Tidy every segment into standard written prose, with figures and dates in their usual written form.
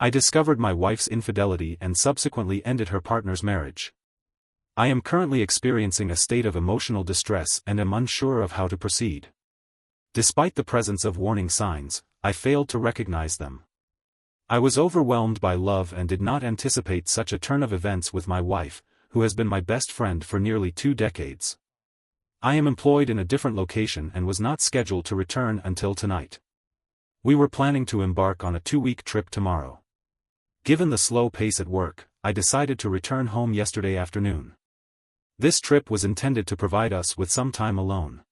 I discovered my wife's infidelity and subsequently ended her partner's marriage. I am currently experiencing a state of emotional distress and am unsure of how to proceed. Despite the presence of warning signs, I failed to recognize them. I was overwhelmed by love and did not anticipate such a turn of events with my wife, who has been my best friend for nearly 2 decades. I am employed in a different location and was not scheduled to return until tonight. We were planning to embark on a 2-week trip tomorrow. Given the slow pace at work, I decided to return home yesterday afternoon. This trip was intended to provide us with some time alone.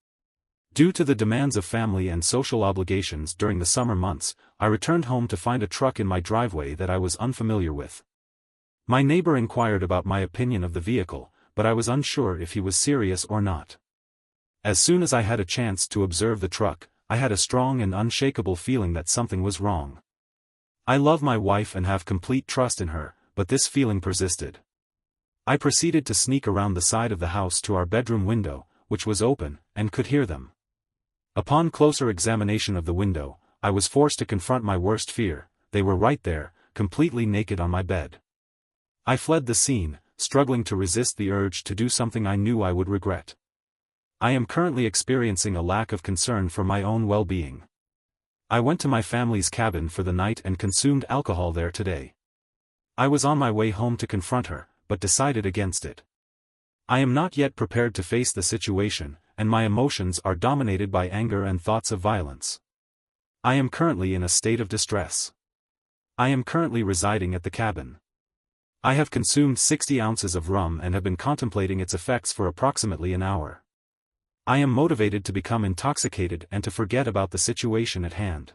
Due to the demands of family and social obligations during the summer months, I returned home to find a truck in my driveway that I was unfamiliar with. My neighbor inquired about my opinion of the vehicle, but I was unsure if he was serious or not. As soon as I had a chance to observe the truck, I had a strong and unshakable feeling that something was wrong. I love my wife and have complete trust in her, but this feeling persisted. I proceeded to sneak around the side of the house to our bedroom window, which was open, and could hear them. Upon closer examination of the window, I was forced to confront my worst fear: they were right there, completely naked on my bed. I fled the scene, struggling to resist the urge to do something I knew I would regret. I am currently experiencing a lack of concern for my own well-being. I went to my family's cabin for the night and consumed alcohol there today. I was on my way home to confront her, but decided against it. I am not yet prepared to face the situation, and my emotions are dominated by anger and thoughts of violence. I am currently in a state of distress. I am currently residing at the cabin. I have consumed 60 ounces of rum and have been contemplating its effects for approximately an hour. I am motivated to become intoxicated and to forget about the situation at hand.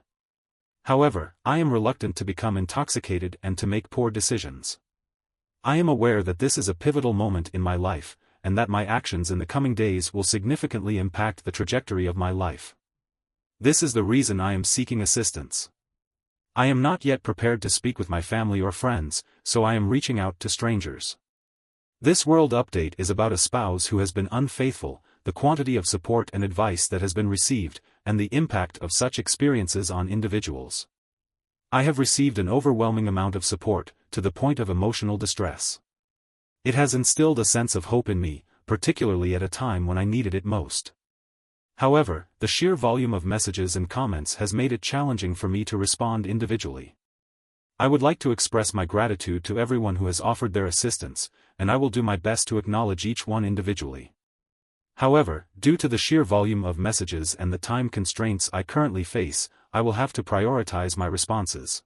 However, I am reluctant to become intoxicated and to make poor decisions. I am aware that this is a pivotal moment in my life, and that my actions in the coming days will significantly impact the trajectory of my life. This is the reason I am seeking assistance. I am not yet prepared to speak with my family or friends, so I am reaching out to strangers. This World Update is about a spouse who has been unfaithful, the quantity of support and advice that has been received, and the impact of such experiences on individuals. I have received an overwhelming amount of support, to the point of emotional distress. It has instilled a sense of hope in me, particularly at a time when I needed it most. However, the sheer volume of messages and comments has made it challenging for me to respond individually. I would like to express my gratitude to everyone who has offered their assistance, and I will do my best to acknowledge each one individually. However, due to the sheer volume of messages and the time constraints I currently face, I will have to prioritize my responses.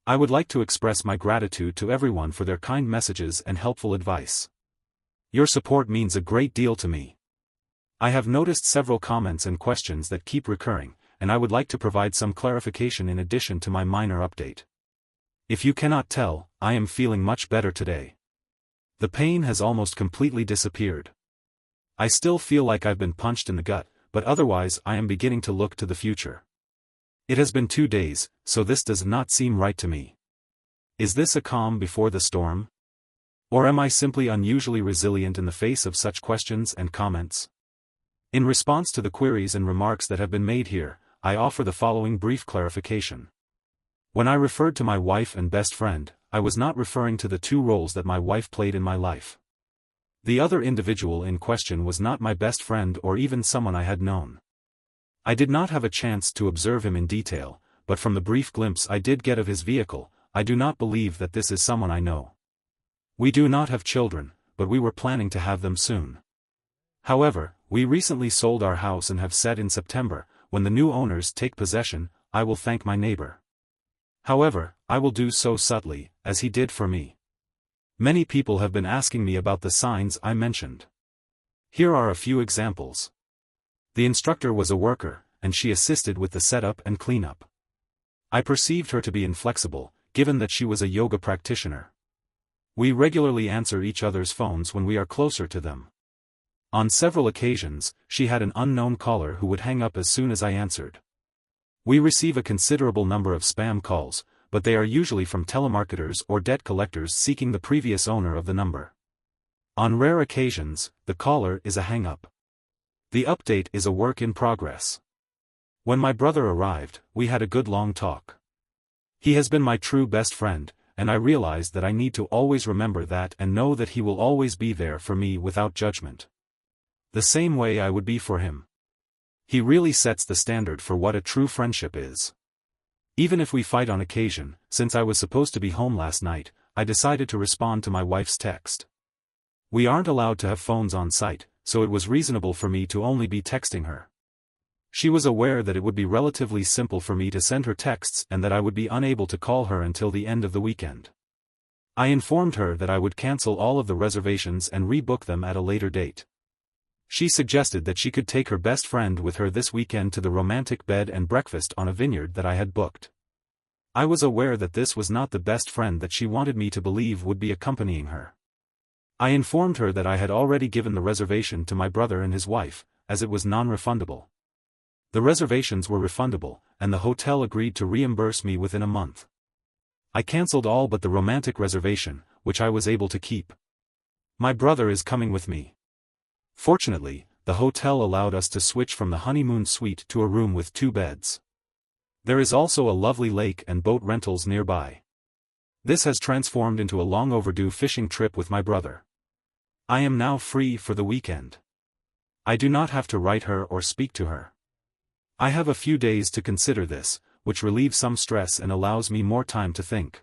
I would like to express my gratitude to everyone for their kind messages and helpful advice. Your support means a great deal to me. I have noticed several comments and questions that keep recurring, and I would like to provide some clarification in addition to my minor update. If you cannot tell, I am feeling much better today. The pain has almost completely disappeared. I still feel like I've been punched in the gut, but otherwise I am beginning to look to the future. It has been 2 days, so this does not seem right to me. Is this a calm before the storm? Or am I simply unusually resilient in the face of such questions and comments? In response to the queries and remarks that have been made here, I offer the following brief clarification. When I referred to my wife and best friend, I was not referring to the 2 roles that my wife played in my life. The other individual in question was not my best friend or even someone I had known. I did not have a chance to observe him in detail, but from the brief glimpse I did get of his vehicle, I do not believe that this is someone I know. We do not have children, but we were planning to have them soon. However, we recently sold our house and have said in September, when the new owners take possession, I will thank my neighbor. However, I will do so subtly, as he did for me. Many people have been asking me about the signs I mentioned. Here are a few examples. The instructor was a worker, and she assisted with the setup and cleanup. I perceived her to be inflexible, given that she was a yoga practitioner. We regularly answer each other's phones when we are closer to them. On several occasions, she had an unknown caller who would hang up as soon as I answered. We receive a considerable number of spam calls, but they are usually from telemarketers or debt collectors seeking the previous owner of the number. On rare occasions, the caller is a hang-up. The update is a work in progress. When my brother arrived, we had a good long talk. He has been my true best friend, and I realize that I need to always remember that and know that he will always be there for me without judgment. The same way I would be for him. He really sets the standard for what a true friendship is. Even if we fight on occasion, since I was supposed to be home last night, I decided to respond to my wife's text. We aren't allowed to have phones on site, so it was reasonable for me to only be texting her. She was aware that it would be relatively simple for me to send her texts and that I would be unable to call her until the end of the weekend. I informed her that I would cancel all of the reservations and rebook them at a later date. She suggested that she could take her best friend with her this weekend to the romantic bed and breakfast on a vineyard that I had booked. I was aware that this was not the best friend that she wanted me to believe would be accompanying her. I informed her that I had already given the reservation to my brother and his wife, as it was non-refundable. The reservations were refundable, and the hotel agreed to reimburse me within a month. I cancelled all but the romantic reservation, which I was able to keep. My brother is coming with me. Fortunately, the hotel allowed us to switch from the honeymoon suite to a room with 2 beds. There is also a lovely lake and boat rentals nearby. This has transformed into a long overdue fishing trip with my brother. I am now free for the weekend. I do not have to write her or speak to her. I have a few days to consider this, which relieves some stress and allows me more time to think.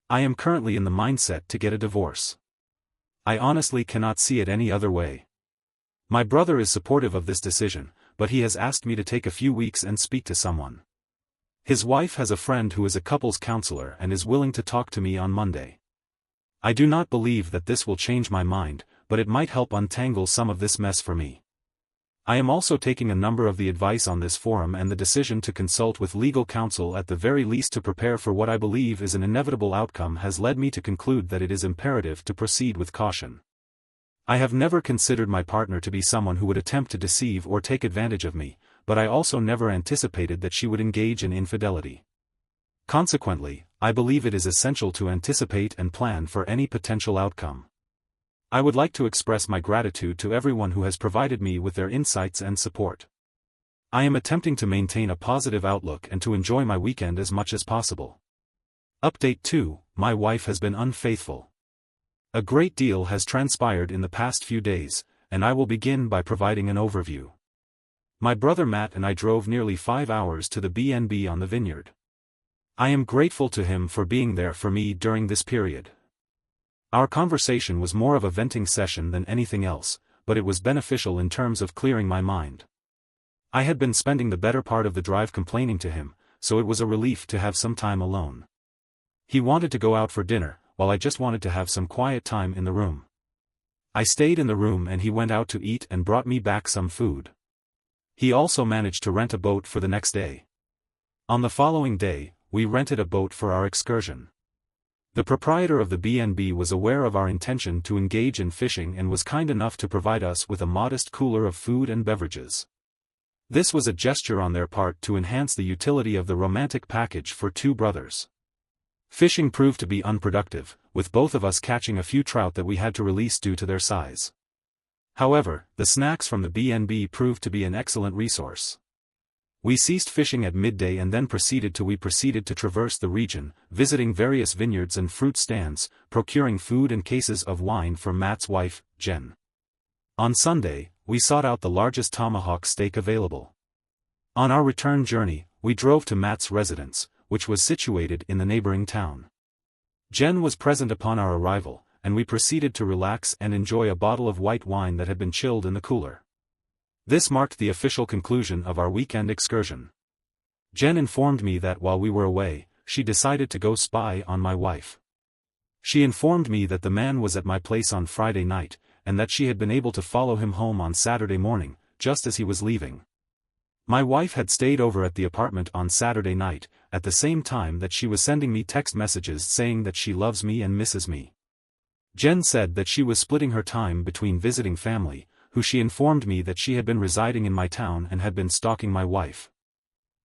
I am currently in the mindset to get a divorce. I honestly cannot see it any other way. My brother is supportive of this decision, but he has asked me to take a few weeks and speak to someone. His wife has a friend who is a couples counselor and is willing to talk to me on Monday. I do not believe that this will change my mind, but it might help untangle some of this mess for me. I am also taking a number of the advice on this forum and the decision to consult with legal counsel at the very least to prepare for what I believe is an inevitable outcome has led me to conclude that it is imperative to proceed with caution. I have never considered my partner to be someone who would attempt to deceive or take advantage of me, but I also never anticipated that she would engage in infidelity. Consequently, I believe it is essential to anticipate and plan for any potential outcome. I would like to express my gratitude to everyone who has provided me with their insights and support. I am attempting to maintain a positive outlook and to enjoy my weekend as much as possible. Update 2: My wife has been unfaithful. A great deal has transpired in the past few days, and I will begin by providing an overview. My brother Matt and I drove nearly 5 hours to the B&B on the vineyard. I am grateful to him for being there for me during this period. Our conversation was more of a venting session than anything else, but it was beneficial in terms of clearing my mind. I had been spending the better part of the drive complaining to him, so it was a relief to have some time alone. He wanted to go out for dinner, while I just wanted to have some quiet time in the room. I stayed in the room and he went out to eat and brought me back some food. He also managed to rent a boat for the next day. On the following day, we rented a boat for our excursion. The proprietor of the B&B was aware of our intention to engage in fishing and was kind enough to provide us with a modest cooler of food and beverages. This was a gesture on their part to enhance the utility of the romantic package for 2 brothers. Fishing proved to be unproductive, with both of us catching a few trout that we had to release due to their size. However, the snacks from the B&B proved to be an excellent resource. We ceased fishing at midday and then proceeded to traverse the region, visiting various vineyards and fruit stands, procuring food and cases of wine for Matt's wife, Jen. On Sunday, we sought out the largest tomahawk steak available. On our return journey, we drove to Matt's residence, which was situated in the neighboring town. Jen was present upon our arrival, and we proceeded to relax and enjoy a bottle of white wine that had been chilled in the cooler. This marked the official conclusion of our weekend excursion. Jen informed me that while we were away, she decided to go spy on my wife. She informed me that the man was at my place on Friday night, and that she had been able to follow him home on Saturday morning, just as he was leaving. My wife had stayed over at the apartment on Saturday night, at the same time that she was sending me text messages saying that she loves me and misses me. Jen said that she was splitting her time between visiting family, who she informed me that she had been residing in my town and had been stalking my wife.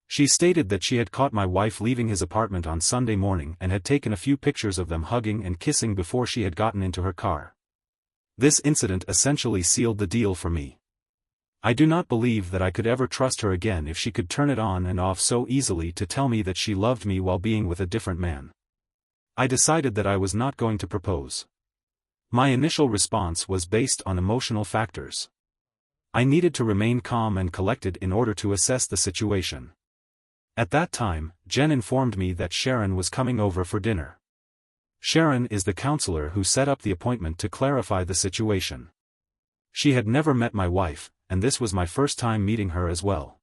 She stated that she had caught my wife leaving his apartment on Sunday morning and had taken a few pictures of them hugging and kissing before she had gotten into her car. This incident essentially sealed the deal for me. I do not believe that I could ever trust her again if she could turn it on and off so easily to tell me that she loved me while being with a different man. I decided that I was not going to propose. My initial response was based on emotional factors. I needed to remain calm and collected in order to assess the situation. At that time, Jen informed me that Sharon was coming over for dinner. Sharon is the counselor who set up the appointment to clarify the situation. She had never met my wife, and this was my first time meeting her as well.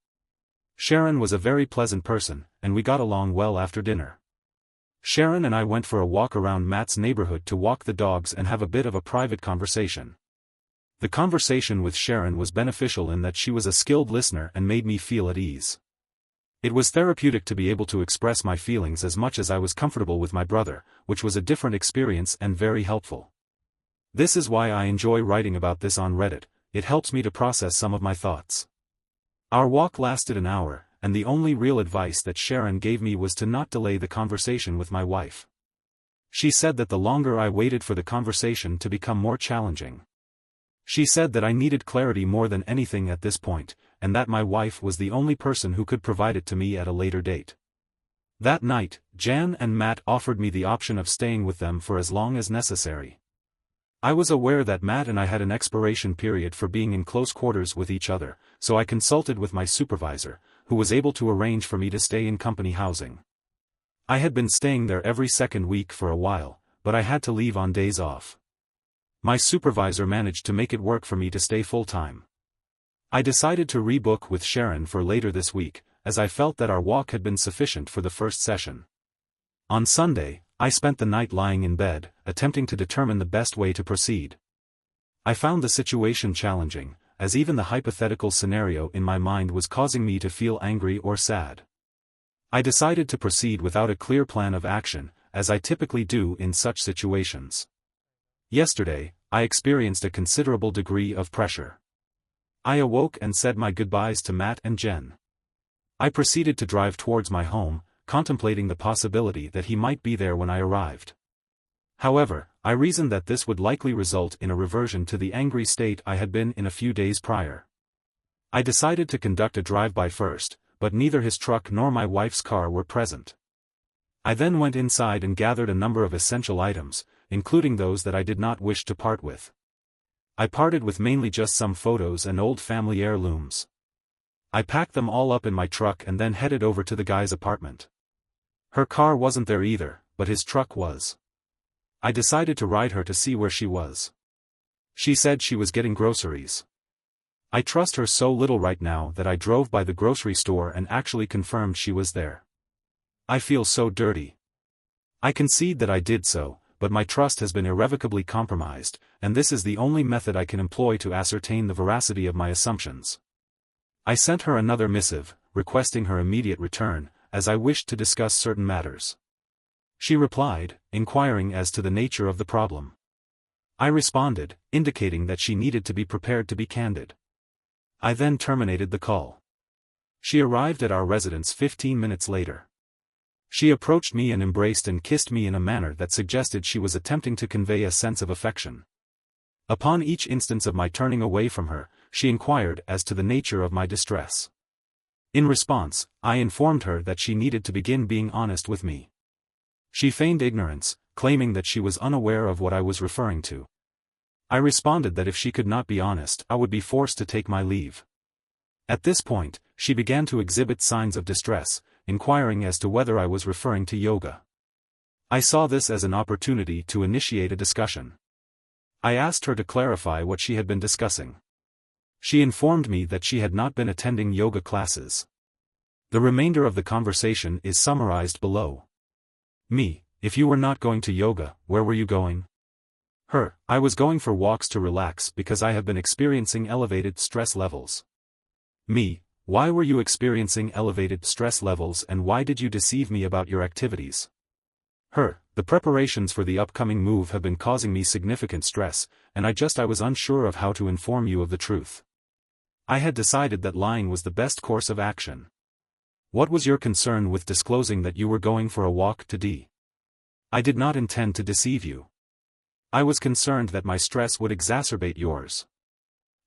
Sharon was a very pleasant person, and we got along well after dinner. Sharon and I went for a walk around Matt's neighborhood to walk the dogs and have a bit of a private conversation. The conversation with Sharon was beneficial in that she was a skilled listener and made me feel at ease. It was therapeutic to be able to express my feelings as much as I was comfortable with my brother, which was a different experience and very helpful. This is why I enjoy writing about this on Reddit. It helps me to process some of my thoughts. Our walk lasted an hour, and the only real advice that Sharon gave me was to not delay the conversation with my wife. She said that the longer I waited for the conversation to become more challenging. She said that I needed clarity more than anything at this point, and that my wife was the only person who could provide it to me at a later date. That night, Jan and Matt offered me the option of staying with them for as long as necessary. I was aware that Matt and I had an expiration period for being in close quarters with each other, so I consulted with my supervisor, who was able to arrange for me to stay in company housing. I had been staying there every second week for a while, but I had to leave on days off. My supervisor managed to make it work for me to stay full-time. I decided to rebook with Sharon for later this week, as I felt that our walk had been sufficient for the first session. On Sunday, I spent the night lying in bed, attempting to determine the best way to proceed. I found the situation challenging, as even the hypothetical scenario in my mind was causing me to feel angry or sad. I decided to proceed without a clear plan of action, as I typically do in such situations. Yesterday, I experienced a considerable degree of pressure. I awoke and said my goodbyes to Matt and Jen. I proceeded to drive towards my home, contemplating the possibility that he might be there when I arrived. However, I reasoned that this would likely result in a reversion to the angry state I had been in a few days prior. I decided to conduct a drive-by first, but neither his truck nor my wife's car were present. I then went inside and gathered a number of essential items, including those that I did not wish to part with. I parted with mainly just some photos and old family heirlooms. I packed them all up in my truck and then headed over to the guy's apartment. Her car wasn't there either, but his truck was. I decided to ride her to see where she was. She said she was getting groceries. I trust her so little right now that I drove by the grocery store and actually confirmed she was there. I feel so dirty. I concede that I did so, but my trust has been irrevocably compromised, and this is the only method I can employ to ascertain the veracity of my assumptions. I sent her another missive, requesting her immediate return, as I wished to discuss certain matters. She replied, inquiring as to the nature of the problem. I responded, indicating that she needed to be prepared to be candid. I then terminated the call. She arrived at our residence 15 minutes later. She approached me and embraced and kissed me in a manner that suggested she was attempting to convey a sense of affection. Upon each instance of my turning away from her, she inquired as to the nature of my distress. In response, I informed her that she needed to begin being honest with me. She feigned ignorance, claiming that she was unaware of what I was referring to. I responded that if she could not be honest, I would be forced to take my leave. At this point, she began to exhibit signs of distress, inquiring as to whether I was referring to yoga. I saw this as an opportunity to initiate a discussion. I asked her to clarify what she had been discussing. She informed me that she had not been attending yoga classes. The remainder of the conversation is summarized below. Me: if you were not going to yoga, where were you going? Her: I was going for walks to relax because I have been experiencing elevated stress levels. Me: why were you experiencing elevated stress levels and why did you deceive me about your activities? Her: the preparations for the upcoming move have been causing me significant stress, and I was unsure of how to inform you of the truth. I had decided that lying was the best course of action. What was your concern with disclosing that you were going for a walk to D? I did not intend to deceive you. I was concerned that my stress would exacerbate yours.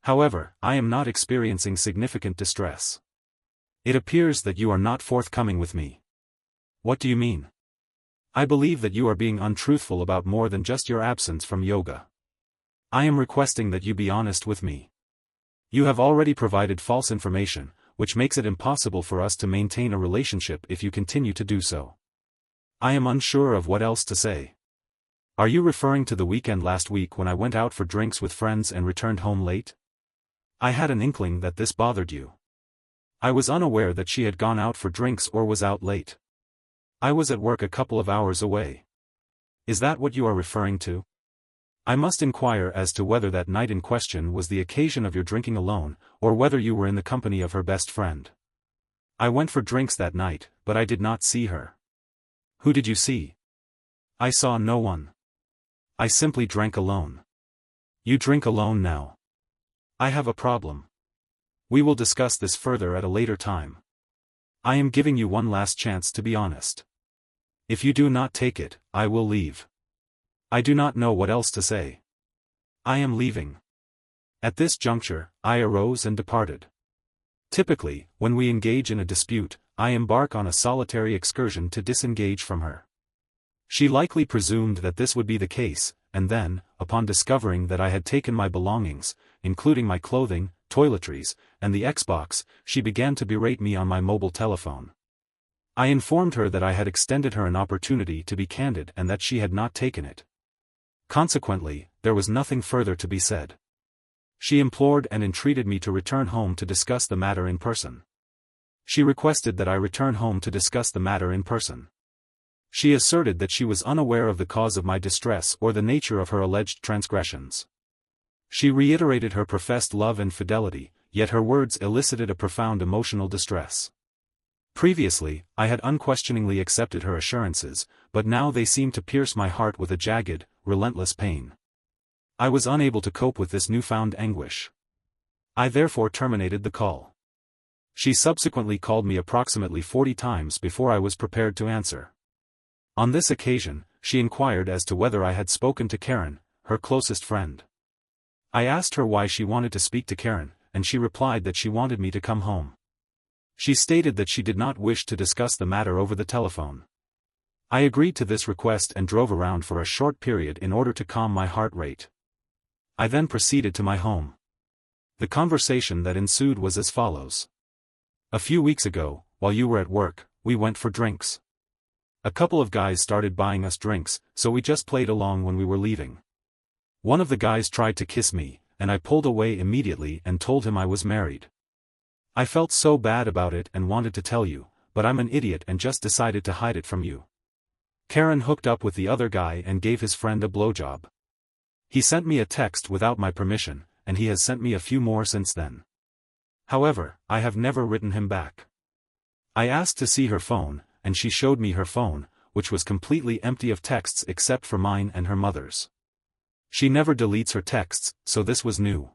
However, I am not experiencing significant distress. It appears that you are not forthcoming with me. What do you mean? I believe that you are being untruthful about more than just your absence from yoga. I am requesting that you be honest with me. You have already provided false information, which makes it impossible for us to maintain a relationship if you continue to do so. I am unsure of what else to say. Are you referring to the weekend last week when I went out for drinks with friends and returned home late? I had an inkling that this bothered you. I was unaware that she had gone out for drinks or was out late. I was at work a couple of hours away. Is that what you are referring to? I must inquire as to whether that night in question was the occasion of your drinking alone, or whether you were in the company of her best friend. I went for drinks that night, but I did not see her. Who did you see? I saw no one. I simply drank alone. You drink alone now. I have a problem. We will discuss this further at a later time. I am giving you one last chance to be honest. If you do not take it, I will leave. I do not know what else to say. I am leaving. At this juncture, I arose and departed. Typically, when we engage in a dispute, I embark on a solitary excursion to disengage from her. She likely presumed that this would be the case, and then, upon discovering that I had taken my belongings, including my clothing, toiletries, and the Xbox, she began to berate me on my mobile telephone. I informed her that I had extended her an opportunity to be candid and that she had not taken it. Consequently, there was nothing further to be said. She implored and entreated me to return home to discuss the matter in person. She requested that I return home to discuss the matter in person. She asserted that she was unaware of the cause of my distress or the nature of her alleged transgressions. She reiterated her professed love and fidelity, yet her words elicited a profound emotional distress. Previously, I had unquestioningly accepted her assurances, but now they seemed to pierce my heart with a jagged, relentless pain. I was unable to cope with this newfound anguish. I therefore terminated the call. She subsequently called me approximately 40 times before I was prepared to answer. On this occasion, she inquired as to whether I had spoken to Karen, her closest friend. I asked her why she wanted to speak to Karen, and she replied that she wanted me to come home. She stated that she did not wish to discuss the matter over the telephone. I agreed to this request and drove around for a short period in order to calm my heart rate. I then proceeded to my home. The conversation that ensued was as follows. A few weeks ago, while you were at work, we went for drinks. A couple of guys started buying us drinks, so we just played along when we were leaving. One of the guys tried to kiss me, and I pulled away immediately and told him I was married. I felt so bad about it and wanted to tell you, but I'm an idiot and just decided to hide it from you. Karen hooked up with the other guy and gave his friend a blowjob. He sent me a text without my permission, and he has sent me a few more since then. However, I have never written him back. I asked to see her phone, and she showed me her phone, which was completely empty of texts except for mine and her mother's. She never deletes her texts, so this was new.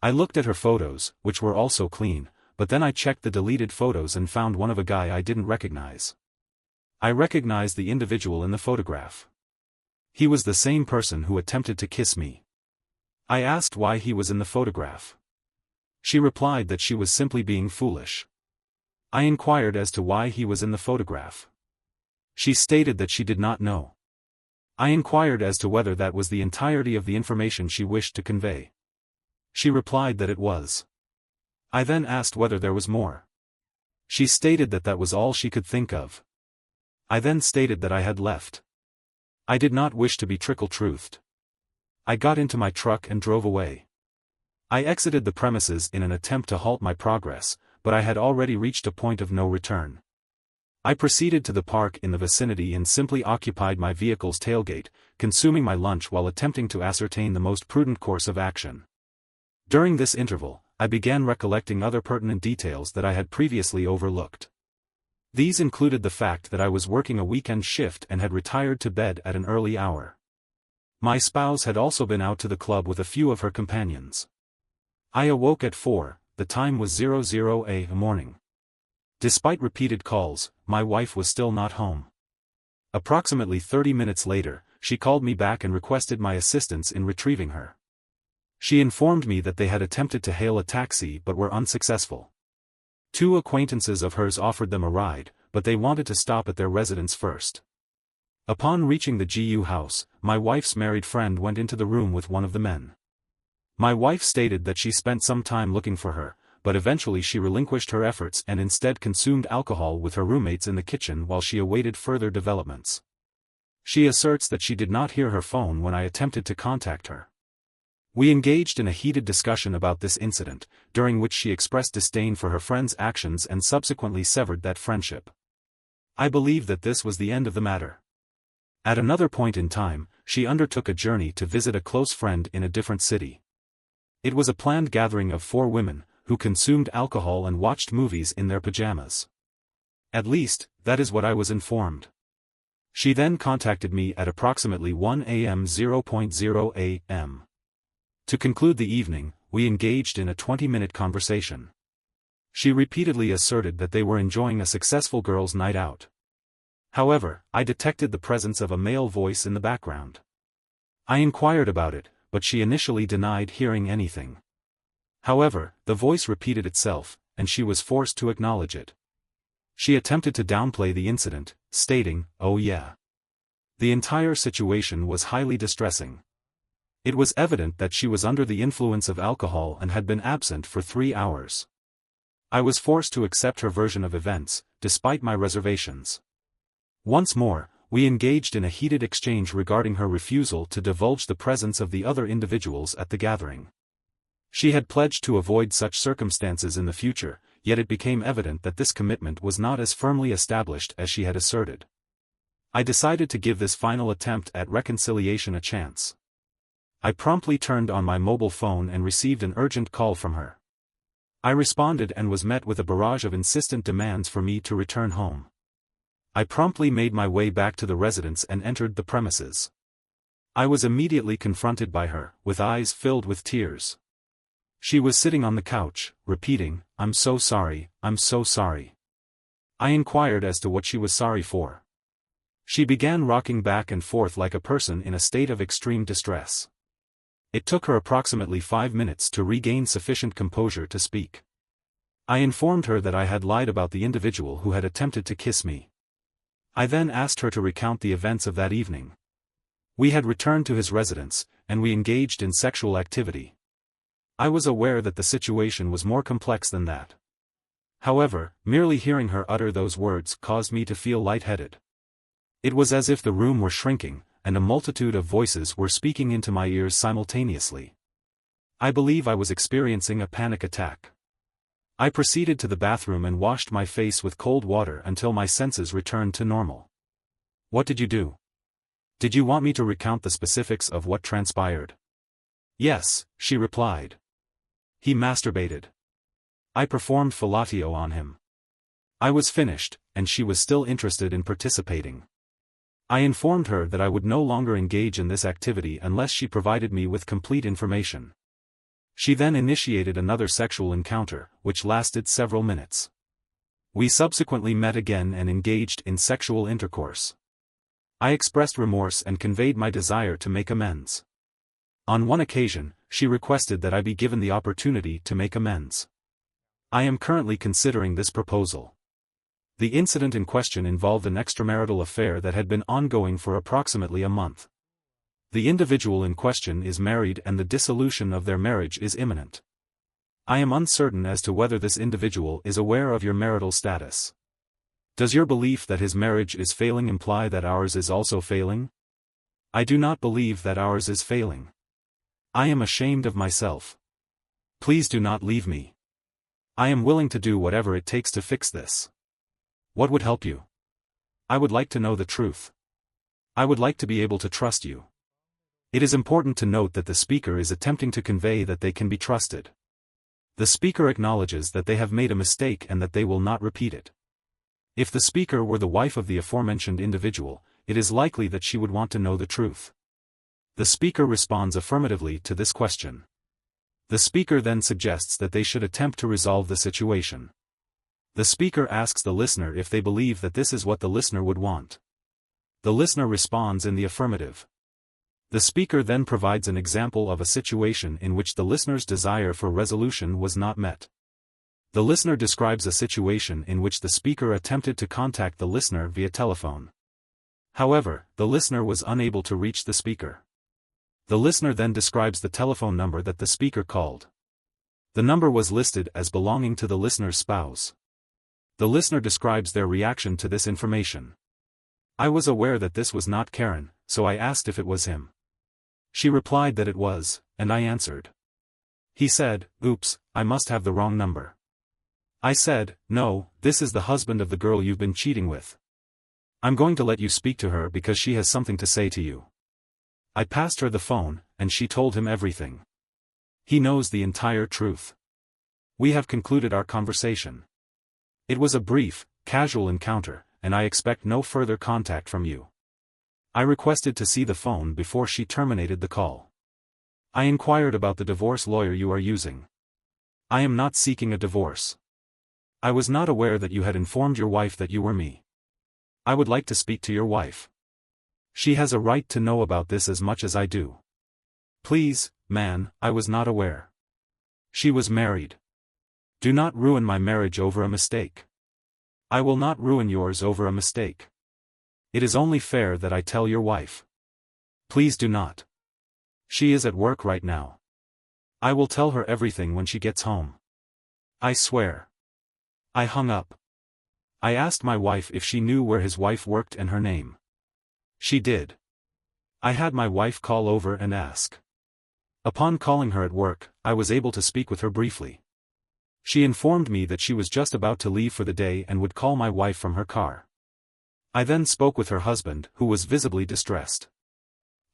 I looked at her photos, which were also clean, but then I checked the deleted photos and found one of a guy I didn't recognize. I recognized the individual in the photograph. He was the same person who attempted to kiss me. I asked why he was in the photograph. She replied that she was simply being foolish. I inquired as to why he was in the photograph. She stated that she did not know. I inquired as to whether that was the entirety of the information she wished to convey. She replied that it was. I then asked whether there was more. She stated that that was all she could think of. I then stated that I had left. I did not wish to be trickle-truthed. I got into my truck and drove away. I exited the premises in an attempt to halt my progress, but I had already reached a point of no return. I proceeded to the park in the vicinity and simply occupied my vehicle's tailgate, consuming my lunch while attempting to ascertain the most prudent course of action. During this interval, I began recollecting other pertinent details that I had previously overlooked. These included the fact that I was working a weekend shift and had retired to bed at an early hour. My spouse had also been out to the club with a few of her companions. I awoke at 4, the time was 00 a.m. Despite repeated calls, my wife was still not home. Approximately 30 minutes later, she called me back and requested my assistance in retrieving her. She informed me that they had attempted to hail a taxi but were unsuccessful. Two acquaintances of hers offered them a ride, but they wanted to stop at their residence first. Upon reaching the GU house, my wife's married friend went into the room with one of the men. My wife stated that she spent some time looking for her, but eventually she relinquished her efforts and instead consumed alcohol with her roommates in the kitchen while she awaited further developments. She asserts that she did not hear her phone when I attempted to contact her. We engaged in a heated discussion about this incident, during which she expressed disdain for her friend's actions and subsequently severed that friendship. I believe that this was the end of the matter. At another point in time, she undertook a journey to visit a close friend in a different city. It was a planned gathering of 4 women, who consumed alcohol and watched movies in their pajamas. At least, that is what I was informed. She then contacted me at approximately 1 a.m. 0.0 a.m. To conclude the evening, we engaged in a 20-minute conversation. She repeatedly asserted that they were enjoying a successful girls' night out. However, I detected the presence of a male voice in the background. I inquired about it, but she initially denied hearing anything. However, the voice repeated itself, and she was forced to acknowledge it. She attempted to downplay the incident, stating, "Oh yeah." The entire situation was highly distressing. It was evident that she was under the influence of alcohol and had been absent for 3 hours. I was forced to accept her version of events, despite my reservations. Once more, we engaged in a heated exchange regarding her refusal to divulge the presence of the other individuals at the gathering. She had pledged to avoid such circumstances in the future, yet it became evident that this commitment was not as firmly established as she had asserted. I decided to give this final attempt at reconciliation a chance. I promptly turned on my mobile phone and received an urgent call from her. I responded and was met with a barrage of insistent demands for me to return home. I promptly made my way back to the residence and entered the premises. I was immediately confronted by her, with eyes filled with tears. She was sitting on the couch, repeating, "I'm so sorry, I'm so sorry." I inquired as to what she was sorry for. She began rocking back and forth like a person in a state of extreme distress. It took her approximately 5 minutes to regain sufficient composure to speak. I informed her that I had lied about the individual who had attempted to kiss me. I then asked her to recount the events of that evening. We had returned to his residence, and we engaged in sexual activity. I was aware that the situation was more complex than that. However, merely hearing her utter those words caused me to feel lightheaded. It was as if the room were shrinking, and a multitude of voices were speaking into my ears simultaneously. I believe I was experiencing a panic attack. I proceeded to the bathroom and washed my face with cold water until my senses returned to normal. "What did you do? Did you want me to recount the specifics of what transpired?" "Yes," she replied. "He masturbated. I performed fellatio on him." I was finished, and she was still interested in participating. I informed her that I would no longer engage in this activity unless she provided me with complete information. She then initiated another sexual encounter, which lasted several minutes. We subsequently met again and engaged in sexual intercourse. I expressed remorse and conveyed my desire to make amends. On one occasion, she requested that I be given the opportunity to make amends. I am currently considering this proposal. The incident in question involved an extramarital affair that had been ongoing for approximately a month. The individual in question is married and the dissolution of their marriage is imminent. I am uncertain as to whether this individual is aware of your marital status. Does your belief that his marriage is failing imply that ours is also failing? I do not believe that ours is failing. I am ashamed of myself. Please do not leave me. I am willing to do whatever it takes to fix this. What would help you? I would like to know the truth. I would like to be able to trust you. It is important to note that the speaker is attempting to convey that they can be trusted. The speaker acknowledges that they have made a mistake and that they will not repeat it. If the speaker were the wife of the aforementioned individual, it is likely that she would want to know the truth. The speaker responds affirmatively to this question. The speaker then suggests that they should attempt to resolve the situation. The speaker asks the listener if they believe that this is what the listener would want. The listener responds in the affirmative. The speaker then provides an example of a situation in which the listener's desire for resolution was not met. The listener describes a situation in which the speaker attempted to contact the listener via telephone. However, the listener was unable to reach the speaker. The listener then describes the telephone number that the speaker called. The number was listed as belonging to the listener's spouse. The listener describes their reaction to this information. I was aware that this was not Karen, so I asked if it was him. She replied that it was, and I answered. He said, "Oops, I must have the wrong number." I said, "No, this is the husband of the girl you've been cheating with. I'm going to let you speak to her because she has something to say to you." I passed her the phone, and she told him everything. He knows the entire truth. We have concluded our conversation. It was a brief, casual encounter, and I expect no further contact from you. I requested to see the phone before she terminated the call. I inquired about the divorce lawyer you are using. I am not seeking a divorce. I was not aware that you had informed your wife that you were me. I would like to speak to your wife. She has a right to know about this as much as I do. Please, man, I was not aware. She was married. Do not ruin my marriage over a mistake. I will not ruin yours over a mistake. It is only fair that I tell your wife. Please do not. She is at work right now. I will tell her everything when she gets home. I swear. I hung up. I asked my wife if she knew where his wife worked and her name. She did. I had my wife call over and ask. Upon calling her at work, I was able to speak with her briefly. She informed me that she was just about to leave for the day and would call my wife from her car. I then spoke with her husband, who was visibly distressed.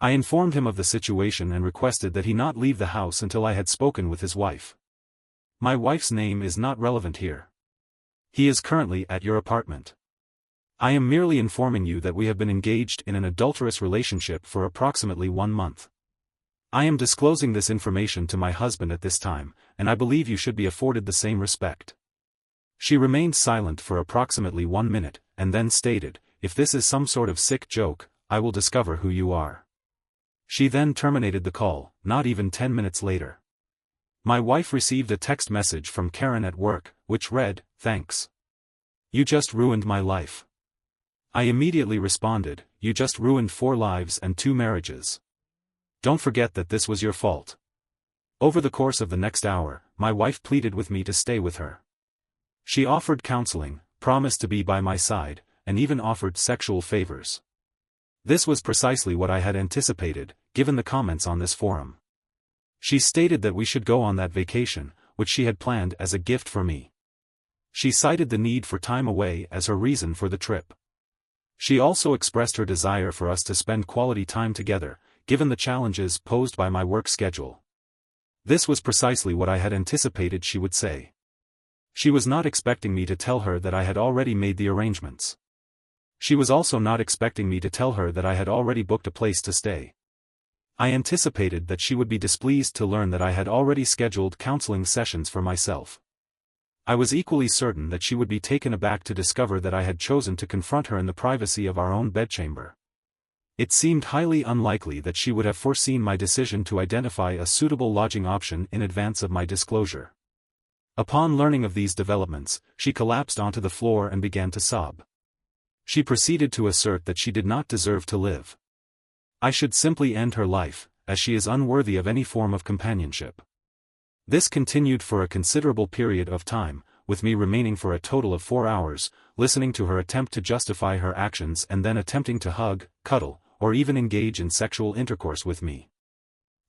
I informed him of the situation and requested that he not leave the house until I had spoken with his wife. My wife's name is not relevant here. He is currently at your apartment. I am merely informing you that we have been engaged in an adulterous relationship for approximately 1 month. I am disclosing this information to my husband at this time, and I believe you should be afforded the same respect. She remained silent for approximately 1 minute, and then stated, "If this is some sort of sick joke, I will discover who you are." She then terminated the call, not even 10 minutes later. My wife received a text message from Karen at work, which read, "Thanks. You just ruined my life." I immediately responded, "You just ruined 4 lives and 2 marriages. Don't forget that this was your fault." Over the course of the next hour, my wife pleaded with me to stay with her. She offered counseling, promised to be by my side, and even offered sexual favors. This was precisely what I had anticipated, given the comments on this forum. She stated that we should go on that vacation, which she had planned as a gift for me. She cited the need for time away as her reason for the trip. She also expressed her desire for us to spend quality time together, given the challenges posed by my work schedule. This was precisely what I had anticipated she would say. She was not expecting me to tell her that I had already made the arrangements. She was also not expecting me to tell her that I had already booked a place to stay. I anticipated that she would be displeased to learn that I had already scheduled counseling sessions for myself. I was equally certain that she would be taken aback to discover that I had chosen to confront her in the privacy of our own bedchamber. It seemed highly unlikely that she would have foreseen my decision to identify a suitable lodging option in advance of my disclosure. Upon learning of these developments, she collapsed onto the floor and began to sob. She proceeded to assert that she did not deserve to live. I should simply end her life, as she is unworthy of any form of companionship. This continued for a considerable period of time, with me remaining for a total of 4 hours, listening to her attempt to justify her actions and then attempting to hug, cuddle, or even engage in sexual intercourse with me.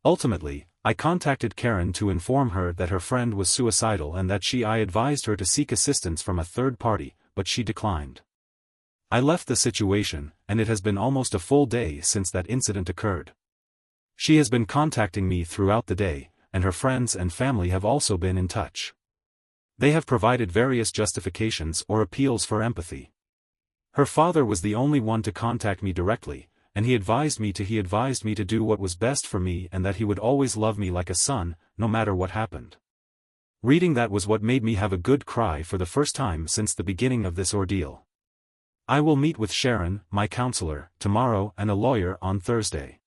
Ultimately, I contacted Karen to inform her that her friend was suicidal and that I advised her to seek assistance from a third party, but she declined. I left the situation, and it has been almost a full day since that incident occurred. She has been contacting me throughout the day, and her friends and family have also been in touch. They have provided various justifications or appeals for empathy. Her father was the only one to contact me directly, and he advised me to do what was best for me and that he would always love me like a son, no matter what happened. Reading that was what made me have a good cry for the first time since the beginning of this ordeal. I will meet with Sharon, my counselor, tomorrow and a lawyer on Thursday.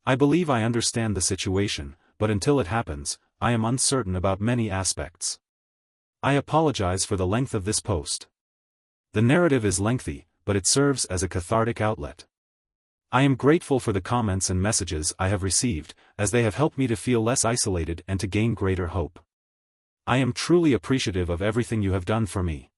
I believe I understand the situation, but until it happens, I am uncertain about many aspects. I apologize for the length of this post. The narrative is lengthy, but it serves as a cathartic outlet. I am grateful for the comments and messages I have received, as they have helped me to feel less isolated and to gain greater hope. I am truly appreciative of everything you have done for me.